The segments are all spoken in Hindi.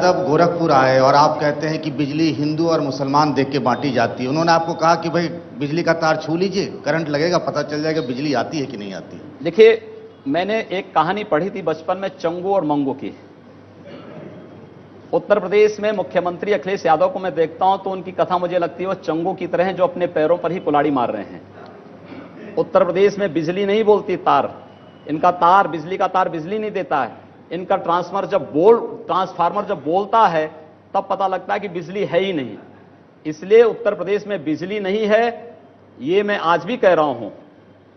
जब गोरखपुर आए और आप कहते हैं कि बिजली हिंदू और मुसलमान देख के बांटी जाती है, उन्होंने आपको कहा कि भाई बिजली का तार छू लीजिए, करंट लगेगा, पता चल जाएगा बिजली आती है कि नहीं आती है। देखिए, मैंने एक कहानी पढ़ी थी बचपन में चंगू और मंगू की। उत्तर प्रदेश में मुख्यमंत्री अखिलेश यादव को मैं देखता हूं तो उनकी कथा मुझे लगती है वो चंगू की तरह है जो अपने पैरों पर ही कुल्हाड़ी मार रहे हैं। उत्तर प्रदेश में बिजली नहीं बोलती तार, इनका तार, बिजली का तार बिजली नहीं देता है। इनका ट्रांसफार्मर जब बोलता है तब पता लगता है कि बिजली है ही नहीं। इसलिए उत्तर प्रदेश में बिजली नहीं है, ये मैं आज भी कह रहा हूं।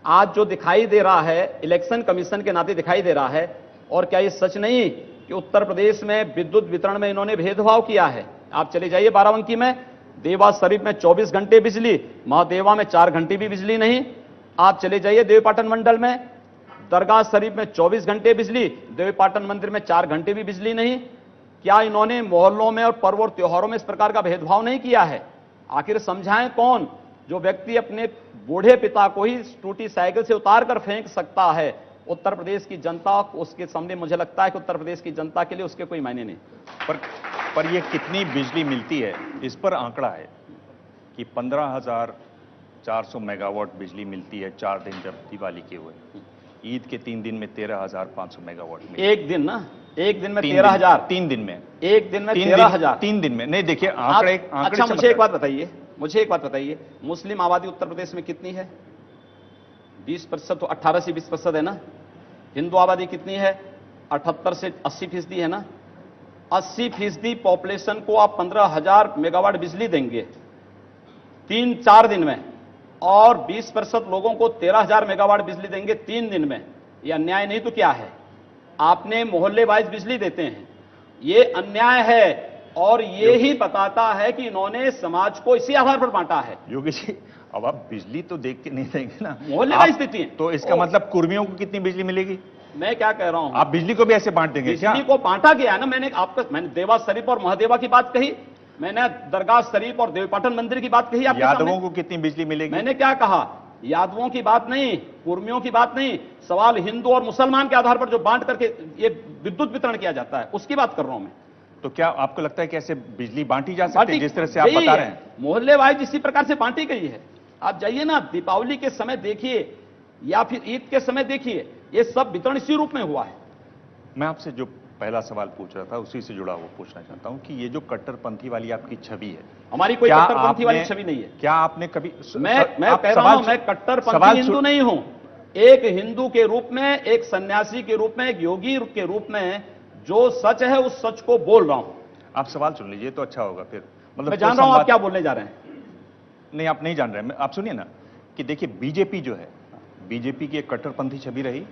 आज जो दिखाई दे रहा है, इलेक्शन कमीशन के नाते दिखाई दे रहा है। और क्या ये सच नहीं कि उत्तर प्रदेश में विद्युत वितरण में इन्होंने भेदभाव किया है? आप चले जाइए बाराबंकी में, देवास शरीफ में 24 घंटे बिजली, महादेवा में 4 घंटे भी बिजली नहीं। आप चले जाइए देवीपाटन मंडल में, दरगाह शरीफ में 24 घंटे बिजली, देवीपाटन मंदिर में 4 घंटे भी बिजली नहीं। क्या इन्होंने मोहल्लों में और पर्व और त्योहारों में इस प्रकार का भेदभाव नहीं किया है? आखिर समझाएं कौन? जो व्यक्ति अपने बूढ़े पिता को ही टूटी साइकिल से उतार कर फेंक सकता है, उत्तर प्रदेश की जनता उसके सामने, मुझे लगता है कि उत्तर प्रदेश की जनता के लिए उसके कोई मायने नहीं। पर ये कितनी बिजली मिलती है इस पर आंकड़ा है कि 15,400 मेगावाट बिजली मिलती है 4 दिन जब दिवाली के हुए। ईद के 3 दिन में 13,500 मेगावाट मिली। एक दिन ना, एक दिन में 13,000, 3 दिन में, एक दिन में 13,000, 3 दिन में नहीं। देखिए आंकड़े अच्छा, मुझे एक बात बताइए, मुस्लिम आबादी उत्तर प्रदेश में कितनी है? 20%, तो 18 से 20% है ना। हिंदू आबादी कितनी है? 78 से 80% है ना। 80% पॉपुलेशन को आप 15,000 मेगावाट बिजली देंगे 3-4 दिन में, और 20% लोगों को 13,000 मेगावाट बिजली देंगे 3 दिन में। यह अन्याय नहीं तो क्या है? आपने मोहल्ले वाइज बिजली देते हैं, ये अन्याय है। और ये ही बताता है कि इन्होंने समाज को इसी आधार पर बांटा है। योगी जी, अब आप बिजली तो देख के नहीं देंगे ना, मोहल्ले वाइज देती है, तो इसका मतलब कुर्मियों को कितनी बिजली मिलेगी? मैं क्या कह रहा हूं, आप बिजली को भी ऐसे बांट देंगे? बिजली को बांटा गया है ना। मैंने देवास शरीफ और महादेवा की बात कही, मैंने दरगाह शरीफ और देवीपाटन मंदिर की बात कही। यादवों को कितनी बिजली मिलेगी? मैंने क्या कहा? यादवों की बात नहीं, कुर्मियों की बात नहीं, सवाल हिंदू और मुसलमान के आधार पर जो बांट करके ये विद्युत वितरण किया जाता है उसकी बात कर रहा हूं मैं। तो क्या आपको लगता है कि ऐसे बिजली बांटी जा सकती है जिस तरह से आप बता रहे हैं? मोहल्ले वाइज इसी प्रकार से बांटी गई है। आप जाइए ना, दीपावली के समय देखिए या फिर ईद के समय देखिए, ये सब वितरण इसी रूप में हुआ है। मैं आपसे जो पहला सवाल पूछ रहा था उसी से जुड़ा हुआ पूछना चाहता हूं कि ये जो कट्टरपंथी वाली आपकी छवि है, हमारी कोई कट्टरपंथी वाली छवि नहीं है। क्या आपने कभी, मैं कह रहा हूं, मैं कट्टरपंथी हिंदू नहीं हूं। एक हिंदू के रूप में, एक सन्यासी के रूप में, एक योगी के रूप में जो सच है उस सच को बोल रहा हूं। आप सवाल सुन लीजिए तो अच्छा होगा फिर। मतलब मैं जान रहा हूं आप क्या बोलने जा रहे हैं। नहीं, आप नहीं जान रहे हैं। आप सुनिए ना कि देखिए, बीजेपी जो है, बीजेपी की एक कट्टरपंथी छवि रही।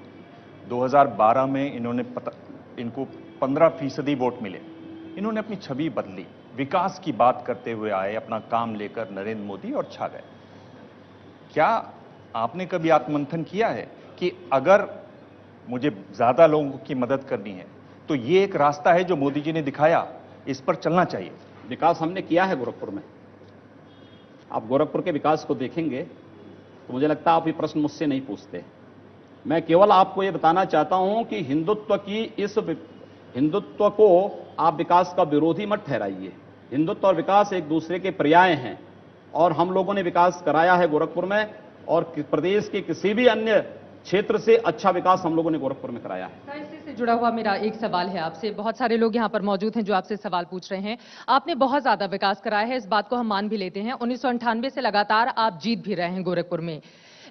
2012 में इनको 15% वोट मिले। इन्होंने अपनी छवि बदली, विकास की बात करते हुए आए, अपना काम लेकर नरेंद्र मोदी, और छा गए। क्या आपने कभी आत्ममंथन किया है कि अगर मुझे ज्यादा लोगों की मदद करनी है तो ये एक रास्ता है जो मोदी जी ने दिखाया, इस पर चलना चाहिए? विकास हमने किया है गोरखपुर में। आप गोरखपुर के विकास को देखेंगे तो मुझे लगता है आप ये प्रश्न मुझसे नहीं पूछते। मैं केवल आपको ये बताना चाहता हूं कि हिंदुत्व को आप विकास का विरोधी मत ठहराइए। हिंदुत्व और विकास एक दूसरे के पर्याय हैं, और हम लोगों ने विकास कराया है गोरखपुर में, और प्रदेश के किसी भी अन्य क्षेत्र से अच्छा विकास हम लोगों ने गोरखपुर में कराया है। इसी से जुड़ा हुआ मेरा एक सवाल है आपसे। बहुत सारे लोग यहाँ पर मौजूद हैं जो आपसे सवाल पूछ रहे हैं। आपने बहुत ज्यादा विकास कराया है, इस बात को हम मान भी लेते हैं। 1998 से लगातार आप जीत भी रहे हैं गोरखपुर में,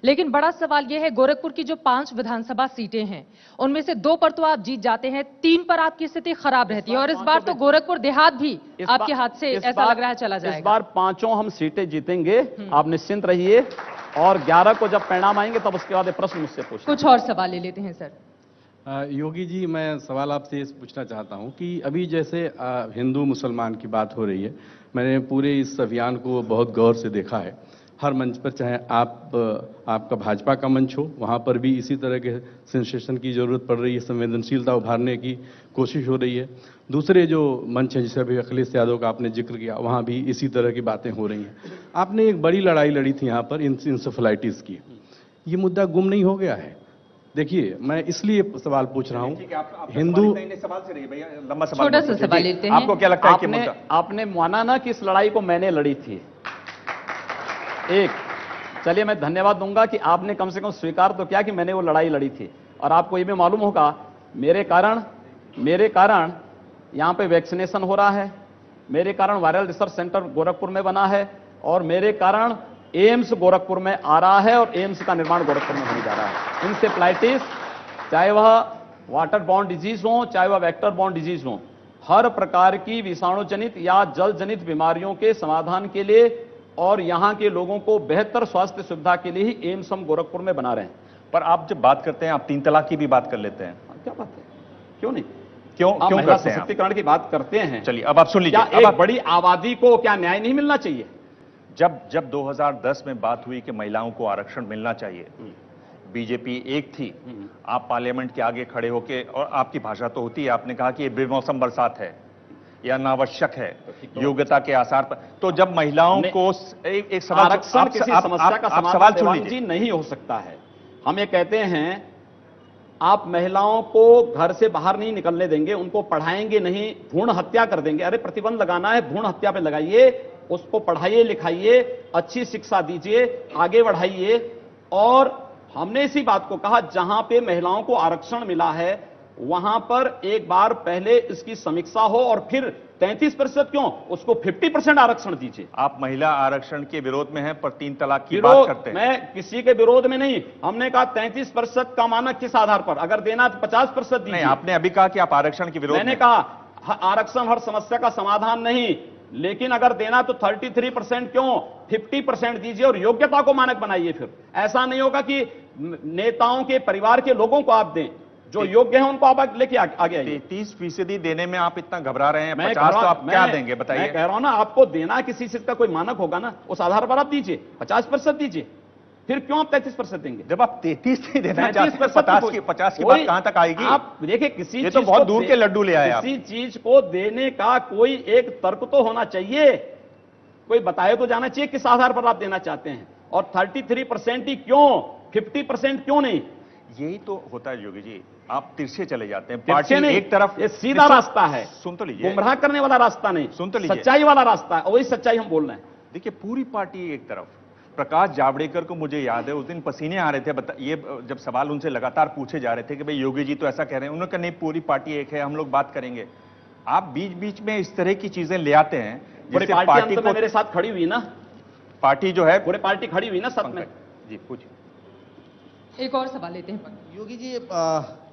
लेकिन बड़ा सवाल यह है, गोरखपुर की जो 5 विधानसभा सीटें हैं उनमें से 2 पर तो आप जीत जाते हैं, 3 पर आपकी स्थिति खराब रहती है, और इस बार तो गोरखपुर देहात भी आपके हाथ से ऐसा लग रहा है चला जाएगा। इस बार 5 हम सीटें जीतेंगे, आप निश्चिंत रहिए। और 11 को जब परिणाम आएंगे तब उसके बाद प्रश्न मुझसे पूछें। कुछ और सवाल ले लेते हैं सर। योगी जी, मैं सवाल आपसे ये पूछना चाहता हूं कि अभी जैसे हिंदू मुसलमान की बात हो रही है, मैंने पूरे इस अभियान को बहुत गौर से देखा है। हर मंच पर, चाहे आपका भाजपा का मंच हो, वहाँ पर भी इसी तरह के सेंसेशन की जरूरत पड़ रही है, संवेदनशीलता उभारने की कोशिश हो रही है। दूसरे जो मंच हैं, जैसे अभी अखिलेश यादव का आपने जिक्र किया, वहाँ भी इसी तरह की बातें हो रही हैं। आपने एक बड़ी लड़ाई लड़ी थी यहाँ पर इंसेफेलाइटिस की, ये मुद्दा गुम नहीं हो गया है? देखिए, मैं इसलिए सवाल पूछ रहा हूँ, हिंदू हिंदू सवाल से रही भैया, लंबा सवाल छोटा मत सा पूछिए। सवाल जी, लेते हैं। आपको क्या लगता है कि आपने मुद्दा आपने माना ना कि इस लड़ाई को मैंने लड़ी थी। एक, चलिए मैं धन्यवाद दूंगा कि आपने कम से कम स्वीकार तो किया कि मैंने वो लड़ाई लड़ी थी। और आपको ये भी मालूम होगा, मेरे कारण यहां पे वैक्सीनेशन हो रहा है, मेरे कारण वायरल रिसर्च सेंटर गोरखपुर में बना है, और मेरे कारण एम्स गोरखपुर में आ रहा है, और एम्स का निर्माण गोरखपुर में होने जा रहा है। इंसेफ्लाइटिस, चाहे वह वाटर बॉर्न डिजीज हो, चाहे वह वेक्टर बॉर्न डिजीज हो, हर प्रकार की विषाणु जनित या जल जनित बीमारियों के समाधान के लिए और यहां के लोगों को बेहतर स्वास्थ्य सुविधा के लिए ही एम्स हम गोरखपुर में बना रहे हैं। पर आप जब बात करते हैं, आप 3 तलाक की भी बात कर लेते हैं, क्या बात है, क्यों नहीं? क्यों आप क्यों महिला करते हैं आप? सशक्तिकरण की बात करते हैं, चलिए अब आप सुन लीजिए। क्या अब एक आप बड़ी आबादी को क्या न्याय नहीं मिलना चाहिए? जब 2010 में बात हुई कि महिलाओं को आरक्षण मिलना चाहिए, बीजेपी एक थी, आप पार्लियामेंट के आगे खड़े होके, और आपकी भाषा तो होती है, आपने कहा कि ये बेमौसम बरसात है या अनावश्यक है, योग्यता के आसार पर। तो जब महिलाओं को एक सवाल, आरक्षण किसी समस्या का सवाल समाधान सुन देवांग लीजिए। जी नहीं हो सकता है। हम ये कहते हैं, आप महिलाओं को घर से बाहर नहीं निकलने देंगे, उनको पढ़ाएंगे नहीं, भ्रूण हत्या कर देंगे। अरे प्रतिबंध लगाना है, भ्रूण हत्या पे लगाइए, उसको पढ़ाइए लिखाइए, अच्छी शिक्षा दीजिए, आगे बढ़ाइए। और हमने इसी बात को कहा, जहां पे महिलाओं को आरक्षण मिला है वहां पर एक बार पहले इसकी समीक्षा हो, और फिर 33% क्यों, उसको 50% आरक्षण दीजिए। आप महिला आरक्षण के विरोध में हैं, पर 3 तलाक की बात करते हैं। मैं किसी के विरोध में नहीं, हमने कहा 33% का मानक किस आधार पर, अगर देना तो 50% दीजिए। नहीं, आपने अभी कहा कि आप आरक्षण के विरोध मैंने में। कहा आरक्षण हर समस्या का समाधान नहीं, लेकिन अगर देना तो 33% क्यों, 50% दीजिए और योग्यता को मानक बनाइए। फिर ऐसा नहीं होगा कि नेताओं के परिवार के लोगों को आप दें, जो योग्य हैं उनको आप लेके आगे आइए। 33% देने में आप इतना घबरा रहे हैं, मैं 50 तो आप क्या मैं- देंगे बताइए? मैं कह रहा हूं ना, आपको देना किसी चीज का कोई मानक होगा ना, उस आधार पर आप दीजिए, 50% दीजिए। फिर क्यों आप 33% देंगे? जब आप 33 नहीं देना चाहते, 33% 50 की बात कहां तक आएगी? आप देखिए, किसी ये तो चीज बहुत को दूर के लड्डू ले आए आप। किसी चीज को देने का कोई एक तर्क तो होना चाहिए, कोई बताए तो जाना चाहिए किस आधार पर आप देना चाहते हैं। और 33% ही क्यों, 50% क्यों नहीं? यही तो होता है योगी जी, आप तिरछे चले जाते हैं। तिरछे पार्टी नहीं, एक तरफ, ये सीधा रास्ता है, सुन तो लीजिए, गुमराह करने वाला रास्ता नहीं, सुन तो लीजिए। सच्चाई वाला रास्ता है, और वही सच्चाई हम बोल रहे हैं। देखिए पूरी पार्टी एक तरफ, प्रकाश जावड़ेकर को मुझे याद है उस दिन पसीने आ रहे थे, ये जब सवाल उनसे लगातार पूछे जा रहे थे कि भाई योगी जी तो ऐसा कह रहे हैं, उन्होंने कहा नहीं पूरी पार्टी एक है, हम लोग बात करेंगे। आप बीच बीच में इस तरह की चीजें ले आते हैं पूरी जिससे पार्टी पार्टी अंत में को, मेरे साथ खड़ी हुई ना, पार्टी जो है, पूरी पार्टी खड़ी हुई ना सत में। जी पूछिए। एक और सवाल लेते हैं। योगी जी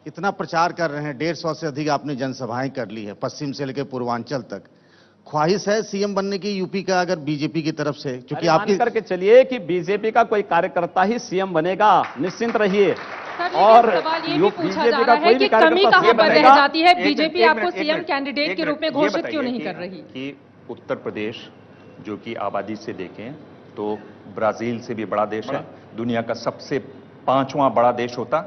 इतना प्रचार कर रहे हैं, 150 से अधिक आपने जनसभाएं कर ली है, पश्चिम से लेकर पूर्वांचल तक। ख्वाहिश है सीएम बनने की यूपी का, अगर बीजेपी की तरफ से? क्योंकि आपकी मान करके चलिए कि बीजेपी का कोई कार्यकर्ता ही सीएम बनेगा, निश्चिंत रहिए। सर, और लेकिन सवाल ये भी पूछा जा बीजेपी का रहा है कोई भी कि कमी कार्यकर्ता कहां सीएम पर रह बनेगा। जाती है, एक बीजेपी मिनट, आपको एक सीएम मिनट, कैंडिडेट एक के रूप में मिनट, ये घोषित क्यों बताइए नहीं कि- कर रही? कि उत्तर प्रदेश जो कि आबादी से देखें तो ब्राजील से भी बड़ा देश है, दुनिया का सबसे 5वां बड़ा देश होता।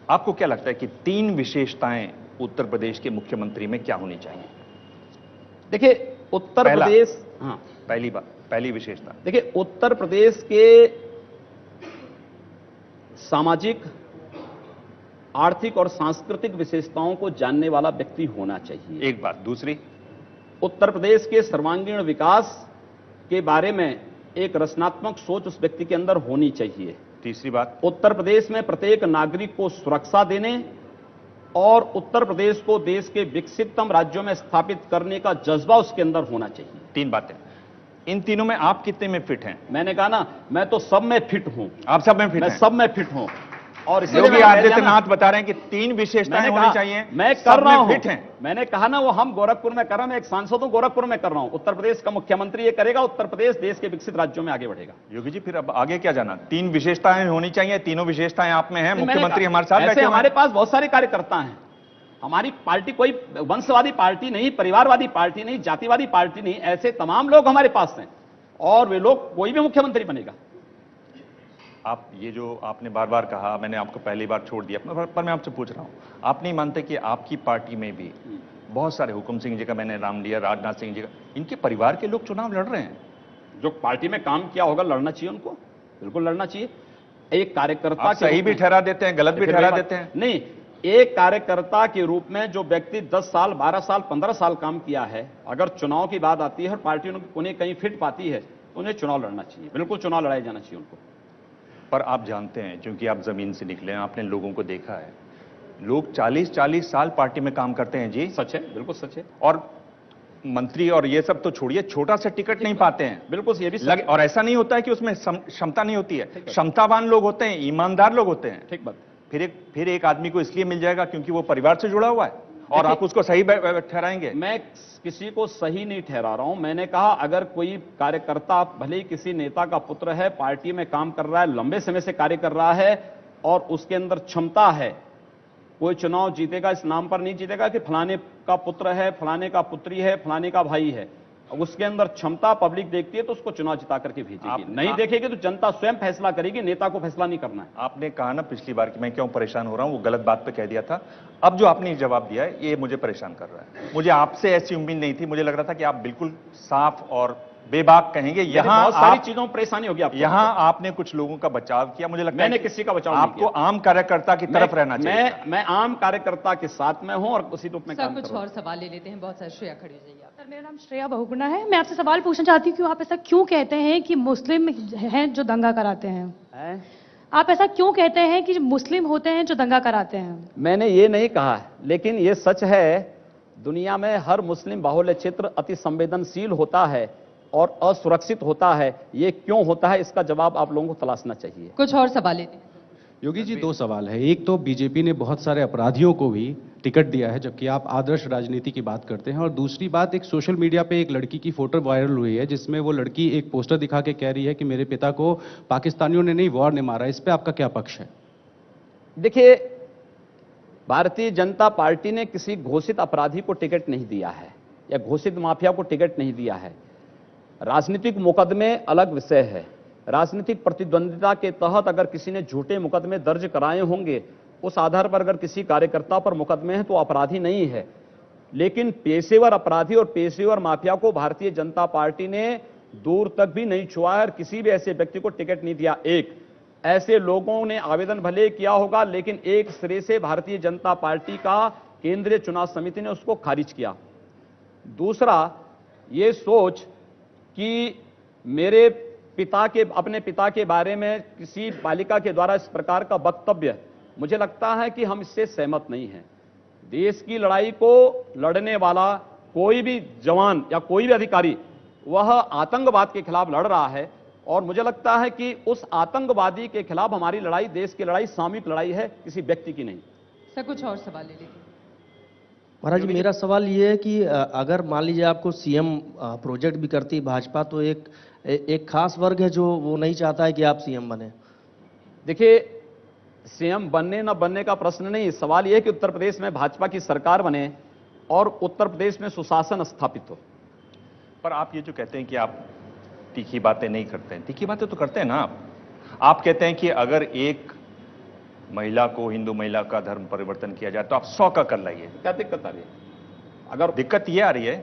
आपको क्या लगता है कि 3 विशेषताएं उत्तर प्रदेश के मुख्यमंत्री में क्या होनी चाहिए? देखिए उत्तर पहला। प्रदेश, हाँ पहली विशेषता, देखिए उत्तर प्रदेश के सामाजिक, आर्थिक और सांस्कृतिक विशेषताओं को जानने वाला व्यक्ति होना चाहिए। एक बात। दूसरी, उत्तर प्रदेश के सर्वांगीण विकास के बारे में एक रचनात्मक सोच उस व्यक्ति के अंदर होनी चाहिए। तीसरी बात, उत्तर प्रदेश में प्रत्येक नागरिक को सुरक्षा देने और उत्तर प्रदेश को देश के विकसिततम राज्यों में स्थापित करने का जज्बा उसके अंदर होना चाहिए। 3 बातें। इन तीनों में आप कितने में फिट हैं? मैंने कहा ना, मैं तो सब में फिट हूं, आप सब में फिट मैं हैं? सब में फिट हूं। और इसलिए योगी मैंने कह दिया ना, आदित्यनाथ बता रहे हैं कि 3 विशेषताएं मैंने होनी कहा, चाहिए, मैं सब कर रहा में हूं, फिट हैं। मैंने कहा ना, वो हम गोरखपुर में कर रहे हैं, मैं एक सांसद हूं, गोरखपुर में कर रहा हूं। उत्तर प्रदेश का मुख्यमंत्री ये करेगा, उत्तर प्रदेश देश के विकसित राज्यों में आगे बढ़ेगा। योगी जी फिर अब आगे क्या जाना? 3 विशेषताएं होनी चाहिए, तीनों विशेषताएं आप में हैं, मैंने मुख्यमंत्री कहा, हमारे साथ ऐसे बैठे हुए हैं। हमारे पास बहुत सारे कार्यकर्ता हैं। हमारी पार्टी कोई वंशवादी पार्टी नहीं, परिवारवादी पार्टी नहीं, जातिवादी पार्टी नहीं, ऐसे तमाम लोग हमारे पास हैं, और वे लोग, कोई भी मुख्यमंत्री बनेगा। आप ये जो आपने बार बार कहा, मैंने आपको पहली बार छोड़ दिया, पर मैं आपसे पूछ रहा हूं, आप नहीं मानते कि आपकी पार्टी में भी बहुत सारे, हुकुम सिंह जी का मैंने नाम लिया, राजनाथ सिंह जी का, इनके परिवार के लोग चुनाव लड़ रहे हैं? जो पार्टी में काम किया होगा लड़ना चाहिए उनको, बिल्कुल लड़ना चाहिए। एक कार्यकर्ता आप सही भी ठहरा देते हैं, गलत भी ठहरा देते हैं। नहीं, एक कार्यकर्ता के रूप में जो व्यक्ति 10 साल 12 साल 15 साल काम किया है, अगर चुनाव की बात आती है और पार्टी उन्हें कहीं फिट पाती है तो उन्हें चुनाव लड़ना चाहिए, बिल्कुल चुनाव लड़ाया जाना चाहिए उनको। पर आप जानते हैं, क्योंकि आप जमीन से निकले हैं, आपने लोगों को देखा है, लोग 40-40 साल पार्टी में काम करते हैं जी। सच है, बिल्कुल सच है। और मंत्री और ये सब तो छोड़िए, छोटा सा टिकट नहीं पाते हैं। बिल्कुल ये भी लगे, और ऐसा नहीं होता है कि उसमें क्षमता नहीं होती है, क्षमतावान लोग होते हैं, ईमानदार लोग होते हैं। ठीक बात। फिर एक आदमी को इसलिए मिल जाएगा क्योंकि वो परिवार से जुड़ा हुआ है, और आप उसको सही ठहराएंगे। मैं किसी को सही नहीं ठहरा रहा हूं। मैंने कहा अगर कोई कार्यकर्ता भले ही किसी नेता का पुत्र है, पार्टी में काम कर रहा है, लंबे समय से कार्य कर रहा है और उसके अंदर क्षमता है, कोई चुनाव जीतेगा इस नाम पर नहीं जीतेगा कि फलाने का पुत्र है, फलाने का पुत्री है, फलाने का भाई है। उसके अंदर क्षमता पब्लिक देखती है तो उसको चुनाव जिता करके भेजेगी, नहीं देखेगी तो जनता स्वयं फैसला करेगी, नेता को फैसला नहीं करना है। आपने कहा ना पिछली बार कि मैं क्यों परेशान हो रहा हूं, वो गलत बात पे कह दिया था। अब जो आपने जवाब दिया है ये मुझे परेशान कर रहा है। मुझे आपसे ऐसी उम्मीद नहीं थी, मुझे लग रहा था कि आप बिल्कुल साफ और बेबाक कहेंगे। यहाँ बहुत सारी चीजों में परेशानी होगी आपको। यहाँ आपने कुछ लोगों का बचाव किया, मुझे लगता है मैंने किसी का बचाव नहीं आपको आम कार्यकर्ता की तरफ रहना चाहिए। मैं आम कार्यकर्ता के साथ में हूं और उसी रूप में सर काम कुछ कर रहा हूं। और सवाल ले लेते हैं, बहुत सारे। श्रेया खड़ी हो जाइए आप। सर मेरा नाम श्रेया बहुगुणा है। मैं आपसे सवाल पूछना चाहती हूँ कि आप ऐसा क्यों कहते हैं कि मुस्लिम हैं जो दंगा कराते हैं? आप ऐसा क्यों कहते हैं कि मुस्लिम होते हैं जो दंगा कराते हैं? मैंने ये नहीं कहा, लेकिन ये सच है, दुनिया में हर मुस्लिम बाहुल्य क्षेत्र अति संवेदनशील होता है और असुरक्षित होता है। ये क्यों होता है, इसका जवाब आप लोगों को तलाशना चाहिए। कुछ और सवाल लेते हैं। योगी जी, दो सवाल है। एक तो बीजेपी ने बहुत सारे अपराधियों को भी टिकट दिया है, जबकि आप आदर्श राजनीति की बात करते हैं। और दूसरी बात, एक सोशल मीडिया पे एक लड़की की फोटो वायरल हुई है जिसमें वो लड़की एक पोस्टर दिखा के कह रही है कि मेरे पिता को पाकिस्तानियों ने नहीं, वॉर ने मारा। इस पे आपका क्या पक्ष है? देखिए, भारतीय जनता पार्टी ने किसी घोषित अपराधी को टिकट नहीं दिया है या घोषित माफिया को टिकट नहीं दिया है। राजनीतिक मुकदमे अलग विषय है। राजनीतिक प्रतिद्वंदिता के तहत अगर किसी ने झूठे मुकदमे दर्ज कराए होंगे, उस आधार पर अगर किसी कार्यकर्ता पर मुकदमे हैं तो अपराधी नहीं है। लेकिन पेशेवर अपराधी और पेशेवर माफिया को भारतीय जनता पार्टी ने दूर तक भी नहीं छुआ है और किसी भी ऐसे व्यक्ति को टिकट नहीं दिया। एक, ऐसे लोगों ने आवेदन भले किया होगा, लेकिन एक सिरे से भारतीय जनता पार्टी का केंद्रीय चुनाव समिति ने उसको खारिज किया। दूसरा, ये सोच कि मेरे अपने पिता के बारे में किसी बालिका के द्वारा इस प्रकार का वक्तव्य, मुझे लगता है कि हम इससे सहमत नहीं हैं। देश की लड़ाई को लड़ने वाला कोई भी जवान या कोई भी अधिकारी वह आतंकवाद के खिलाफ लड़ रहा है और मुझे लगता है कि उस आतंकवादी के खिलाफ हमारी लड़ाई, देश की लड़ाई सामूहिक लड़ाई है, किसी व्यक्ति की नहीं। सर कुछ और सवाल ले लेते हैं। महाराज जी, मेरा सवाल ये है कि अगर मान लीजिए आपको सीएम प्रोजेक्ट भी करती भाजपा, तो एक खास वर्ग है जो वो नहीं चाहता है कि आप सीएम बने। देखिए, सीएम बनने न बनने का प्रश्न नहीं, सवाल यह है कि उत्तर प्रदेश में भाजपा की सरकार बने और उत्तर प्रदेश में सुशासन स्थापित हो। पर आप ये जो कहते हैं कि आप तीखी बातें नहीं करते हैं, तीखी बातें तो करते हैं ना आप कहते हैं कि अगर एक महिला को, हिंदू महिला का धर्म परिवर्तन किया जाए तो आप 100 का कर लाइए। क्या दिक्कत आ रही है? अगर दिक्कत यह आ रही है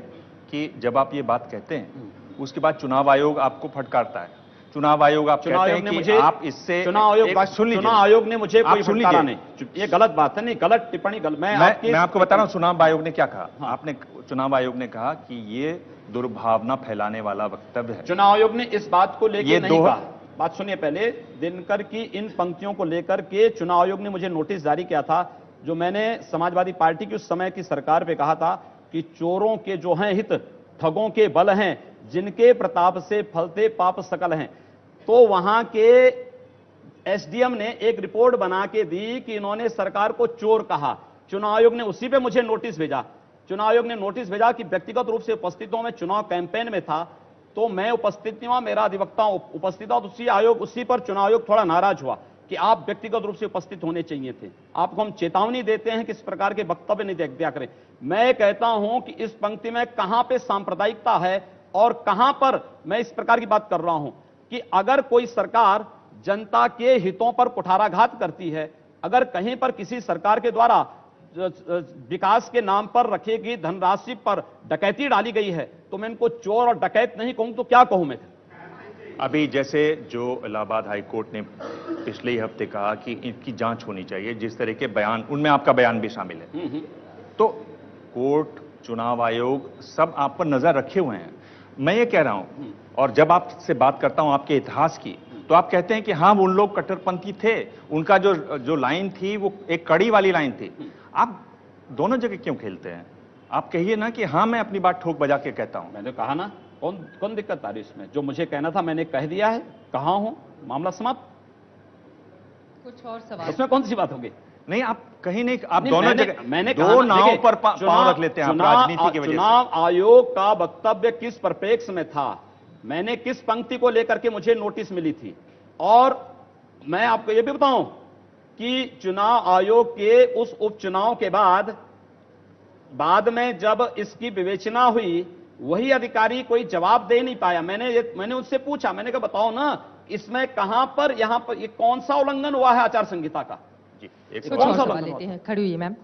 कि जब आप ये बात कहते हैं उसके बाद चुनाव आयोग आपको फटकारता है। चुनाव आयोग आप कहते हैं कि आप इससे चुनाव आयोग ने मुझे कोई फटकारा नहीं। ये गलत बात है, नहीं गलत टिप्पणी। मैं आपको बता रहा हूं चुनाव आयोग ने क्या कहा। आपने चुनाव आयोग ने कहा कि ये दुर्भावना फैलाने वाला वक्तव्य है। चुनाव आयोग ने इस बात को लेकर नहीं कहा। बात सुनिए पहले, दिनकर की इन पंक्तियों को लेकर के चुनाव आयोग ने मुझे नोटिस जारी किया था, जो मैंने समाजवादी पार्टी की उस समय की सरकार पे कहा था कि चोरों के जो हैं हित, ठगों के बल हैं, जिनके प्रताप से फलते पाप सकल हैं। तो वहां के एसडीएम ने एक रिपोर्ट बना के दी कि इन्होंने सरकार को चोर कहा। चुनाव आयोग ने उसी पे मुझे नोटिस भेजा। चुनाव आयोग ने नोटिस भेजा कि व्यक्तिगत रूप से उपस्थित हूं, मैं चुनाव कैंपेन में था तो मैं उपस्थित नहीं हुआ, मेरा अधिवक्ता उपस्थित था। उसी पर चुनाव आयोग थोड़ा नाराज हुआ कि आप व्यक्तिगत रूप से उपस्थित होने चाहिए थे। आपको हम चेतावनी देते हैं कि इस प्रकार के वक्तव्य नहीं दिया करें। मैं कहता हूं कि इस पंक्ति में कहां पे सांप्रदायिकता है और कहां पर मैं इस प्रकार की बात कर रहा हूं कि अगर कोई सरकार जनता के हितों पर कुठाराघात करती है, अगर कहीं पर किसी सरकार के द्वारा विकास के नाम पर रखी गई धनराशि पर डकैती डाली गई है, तो मैं इनको चोर और डकैत नहीं कहूं तो क्या कहूं मैं? अभी जैसे जो इलाहाबाद हाई कोर्ट ने पिछले ही हफ्ते कहा कि इनकी जांच होनी चाहिए, जिस तरह के बयान, उनमें आपका बयान भी शामिल है, तो कोर्ट, चुनाव आयोग सब आप पर नजर रखे हुए हैं। मैं ये कह रहा हूं, और जब आपसे बात करता हूं आपके इतिहास की, तो आप कहते हैं कि हाँ उन लोग कट्टरपंथी थे, उनका जो लाइन थी वो एक कड़ी वाली लाइन थी। आप दोनों जगह क्यों खेलते हैं? आप कहिए ना कि हाँ मैं अपनी बात ठोक बजा के कहता हूं। मैंने कहा ना, कौन दिक्कत आ रही इसमें? जो मुझे कहना था मैंने कह दिया है, कहा हूं, मामला समाप्त। कुछ और सवाल? उसमें कौन सी बात होगी? नहीं, आप कहीं नहीं, आप नहीं, दोनों जगह मैंने दो कहा ना, नाव देखिए, पर पांव रख लेते हैं आप राजनीति की वजह से। चुनाव आयोग का वक्तव्य किस परिप्रेक्ष्य में था, मैंने किस पंक्ति को लेकर के मुझे नोटिस मिली थी, और मैं आपको यह भी बताऊं कि चुनाव आयोग के उस उपचुनाव के बाद में जब इसकी विवेचना हुई, वही अधिकारी कोई जवाब दे नहीं पाया। मैंने उससे पूछा, मैंने कहा बताओ ना, इसमें कहां पर, यहां पर ये कौन सा उल्लंघन हुआ है आचार संहिता का? जी, एक कुछ और सवाल लेते हैं, खड़ी हुई है मैम।